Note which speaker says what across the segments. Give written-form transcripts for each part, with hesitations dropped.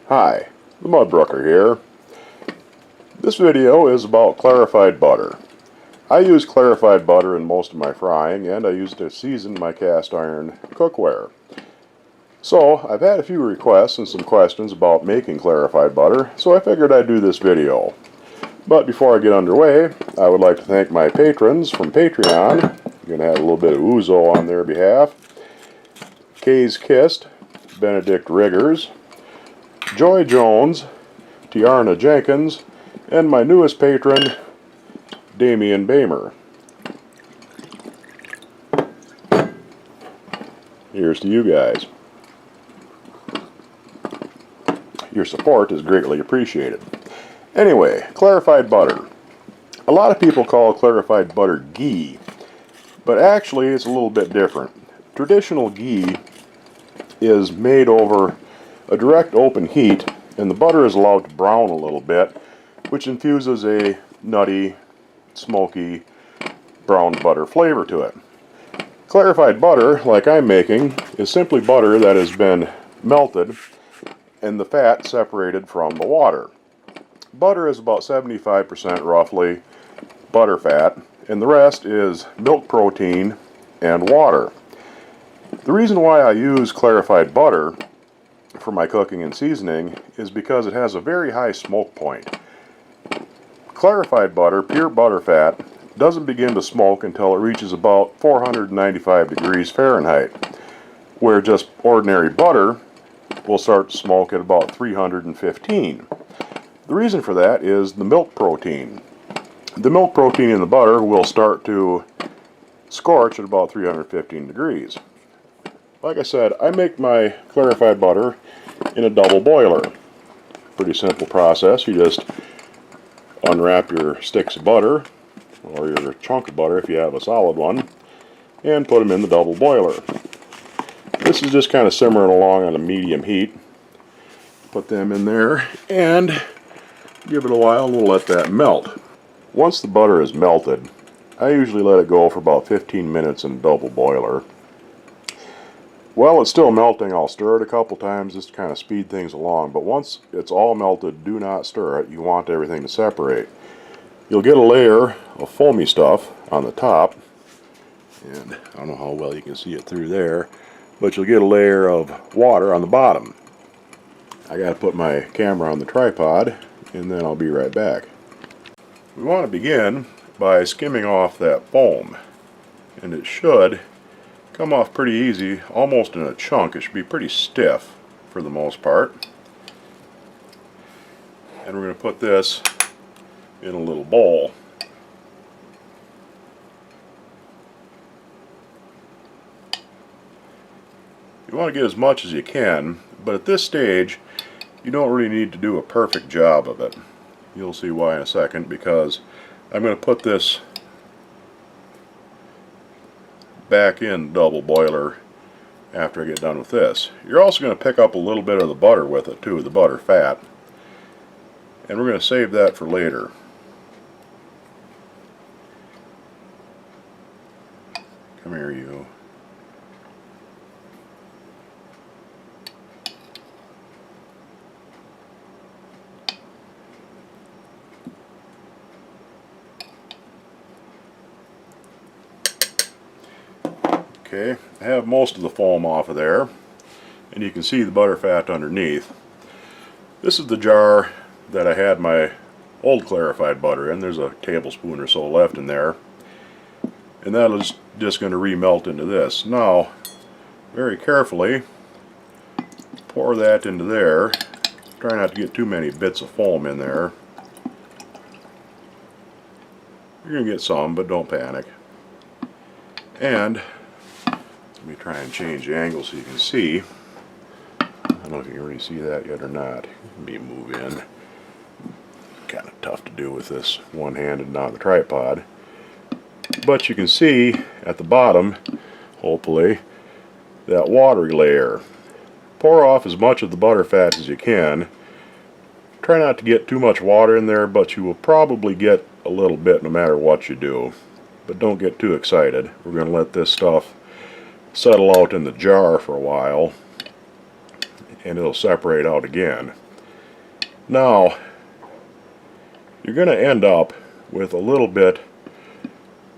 Speaker 1: Hi, the Mudbrooker here. This video is about clarified butter. I use clarified butter in most of my frying, and I use it to season my cast iron cookware. So, I've had a few requests and some questions about making clarified butter, so I figured I'd do this video. But before I get underway, I would like to thank my patrons from Patreon. I'm going to have a little bit of ouzo on their behalf. Kay's Kist, Benedict Riggers, Joy Jones, Tiarna Jenkins, and my newest patron, Damian Bamer. Here's to you guys. Your support is greatly appreciated. Anyway, clarified butter. A lot of people call clarified butter ghee, but actually it's a little bit different. Traditional ghee is made over a direct open heat, and the butter is allowed to brown a little bit, which infuses a nutty, smoky, brown butter flavor to it. Clarified butter, like I'm making, is simply butter that has been melted and the fat separated from the water. Butter is about 75% roughly butter fat, and the rest is milk protein and water. The reason why I use clarified butter for my cooking and seasoning is because it has a very high smoke point. Clarified butter, pure butter fat, doesn't begin to smoke until it reaches about 495 degrees Fahrenheit, where just ordinary butter will start to smoke at about 315. The reason for that is the milk protein. The milk protein in the butter will start to scorch at about 315 degrees. Like I said, I make my clarified butter in a double boiler. Pretty simple process. You just unwrap your sticks of butter, or your chunk of butter if you have a solid one, and put them in the double boiler. This is just kind of simmering along on a medium heat. Put them in there and give it a while and we'll let that melt. Once the butter is melted, I usually let it go for about 15 minutes in a double boiler. While it's still melting, I'll stir it a couple times just to kind of speed things along, but once it's all melted, do not stir it. You want everything to separate. You'll get a layer of foamy stuff on the top, and I don't know how well you can see it through there, but you'll get a layer of water on the bottom. I gotta put my camera on the tripod, and then I'll be right back. We want to begin by skimming off that foam, and it should come off pretty easy, almost in a chunk. It should be pretty stiff for the most part. And we're going to put this in a little bowl. You want to get as much as you can, but at this stage you don't really need to do a perfect job of it. You'll see why in a second, because I'm going to put this back in double boiler after I get done with this. You're also going to pick up a little bit of the butter with it too, the butter fat, and we're going to save that for later. Come here, you. Okay, I have most of the foam off of there, and you can see the butter fat underneath. This is the jar that I had my old clarified butter in. There's a tablespoon or so left in there, and that is just going to remelt into this. Now, very carefully pour that into there. Try not to get too many bits of foam in there. You're going to get some, but don't panic. And let me try and change the angle so you can see. I don't know if you can really see that yet or not. Let me move in. Kind of tough to do with this one-handed and on the tripod. But you can see at the bottom, hopefully, that watery layer. Pour off as much of the butter fat as you can. Try not to get too much water in there, but you will probably get a little bit no matter what you do. But don't get too excited. We're going to let this stuff settle out in the jar for a while, and it'll separate out again. Now, you're going to end up with a little bit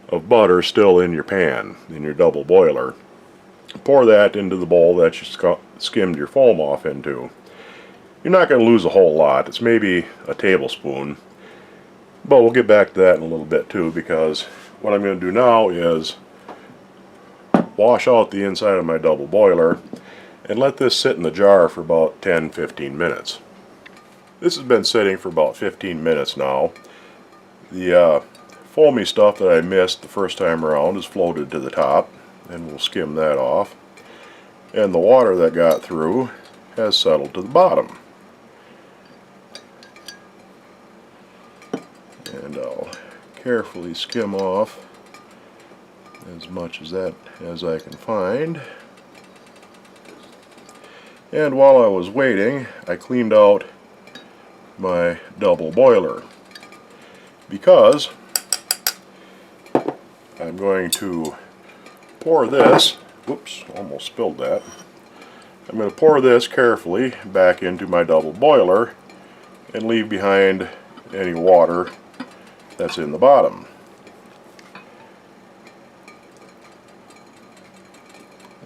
Speaker 1: of butter still in your pan, in your double boiler. Pour that into the bowl that you skimmed your foam off into. You're not going to lose a whole lot. It's maybe a tablespoon. But we'll get back to that in a little bit too, because what I'm going to do now is wash out the inside of my double boiler and let this sit in the jar for about 10-15 minutes. This has been sitting for about 15 minutes now. The foamy stuff that I missed the first time around is floated to the top, and we'll skim that off. And the water that got through has settled to the bottom. And I'll carefully skim off as much as that as I can find. And while I was waiting, I cleaned out my double boiler, because I'm going to pour this, whoops, almost spilled that. I'm going to pour this carefully back into my double boiler and leave behind any water that's in the bottom.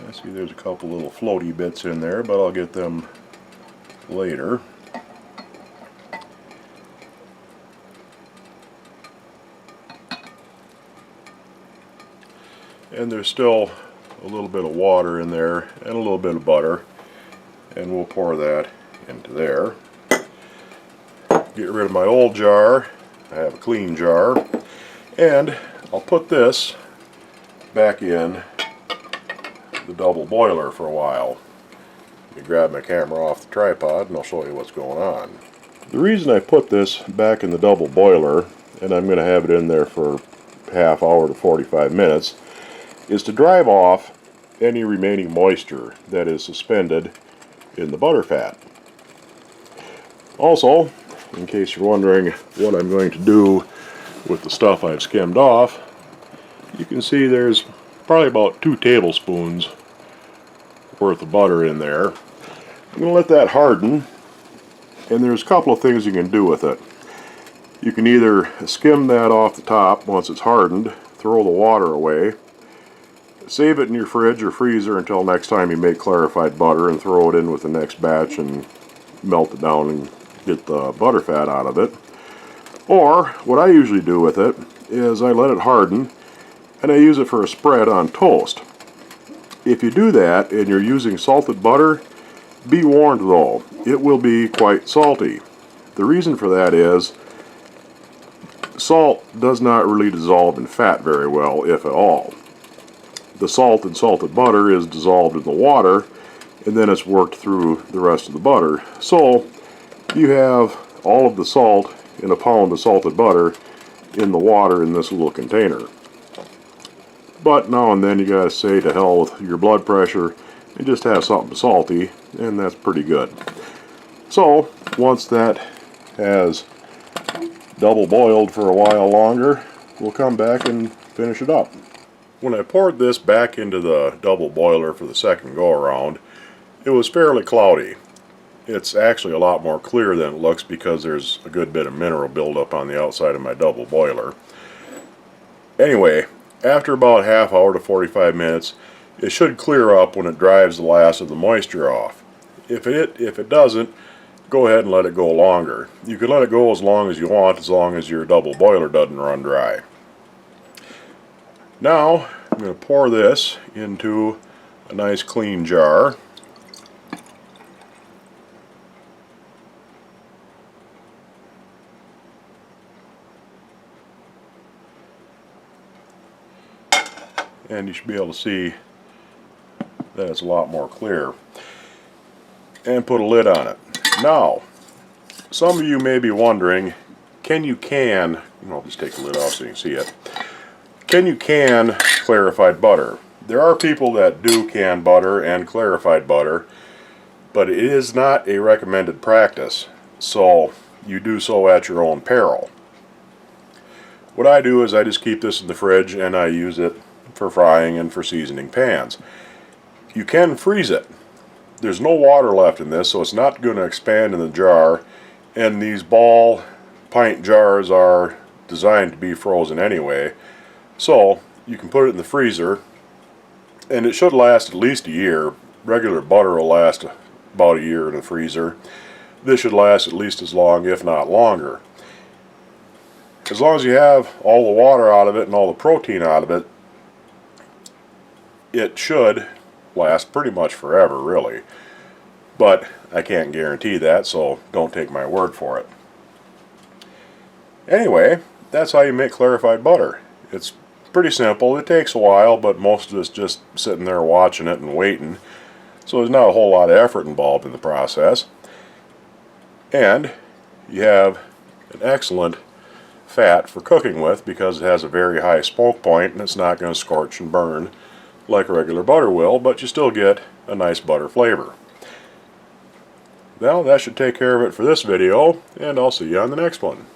Speaker 1: I see there's a couple little floaty bits in there, but I'll get them later. And there's still a little bit of water in there and a little bit of butter, and we'll pour that into there. Get rid of my old jar. I have a clean jar, and I'll put this back in the double boiler for a while. Let me grab my camera off the tripod and I'll show you what's going on. The reason I put this back in the double boiler, and I'm going to have it in there for half hour to 45 minutes, is to drive off any remaining moisture that is suspended in the butterfat. Also, in case you're wondering what I'm going to do with the stuff I've skimmed off, you can see there's probably about 2 tablespoons worth of butter in there. I'm going to let that harden, and there's a couple of things you can do with it. You can either skim that off the top once it's hardened, throw the water away, save it in your fridge or freezer until next time you make clarified butter, and throw it in with the next batch and melt it down and get the butterfat out of it. Or what I usually do with it is I let it harden and I use it for a spread on toast. If you do that and you're using salted butter, be warned though, it will be quite salty. The reason for that is salt does not really dissolve in fat very well, if at all. The salt in salted butter is dissolved in the water, and then it's worked through the rest of the butter. So you have all of the salt in a pound of salted butter in the water in this little container. But now and then you gotta say to hell with your blood pressure and just have something salty, and that's pretty good. So once that has double boiled for a while longer, we'll come back and finish it up. When I poured this back into the double boiler for the second go around, it was fairly cloudy. It's actually a lot more clear than it looks because there's a good bit of mineral buildup on the outside of my double boiler. Anyway, after about half hour to 45 minutes, it should clear up when it drives the last of the moisture off. If it doesn't, go ahead and let it go longer. You can let it go as long as you want, as long as your double boiler doesn't run dry. Now I'm going to pour this into a nice clean jar. And you should be able to see that it's a lot more clear. And put a lid on it. Now, some of you may be wondering, I'll just take the lid off so you can see it. Can you can clarified butter? There are people that do can butter and clarified butter, but it is not a recommended practice, so you do so at your own peril. What I do is I just keep this in the fridge and I use it for frying and for seasoning pans. You can freeze it. There's no water left in this, so it's not going to expand in the jar And these ball pint jars are designed to be frozen anyway, so you can put it in the freezer and it should last at least a year. Regular butter will last about a year in the freezer. This should last at least as long, if not longer. As long as you have all the water out of it and all the protein out of it, it should last pretty much forever, really. But I can't guarantee that, so don't take my word for it. Anyway, that's how you make clarified butter. It's pretty simple. It takes a while, but most of it's just sitting there watching it and waiting. So there's not a whole lot of effort involved in the process. And you have an excellent fat for cooking with because it has a very high smoke point and it's not going to scorch and burn like regular butter will, but you still get a nice butter flavor. Well, that should take care of it for this video, and I'll see you on the next one.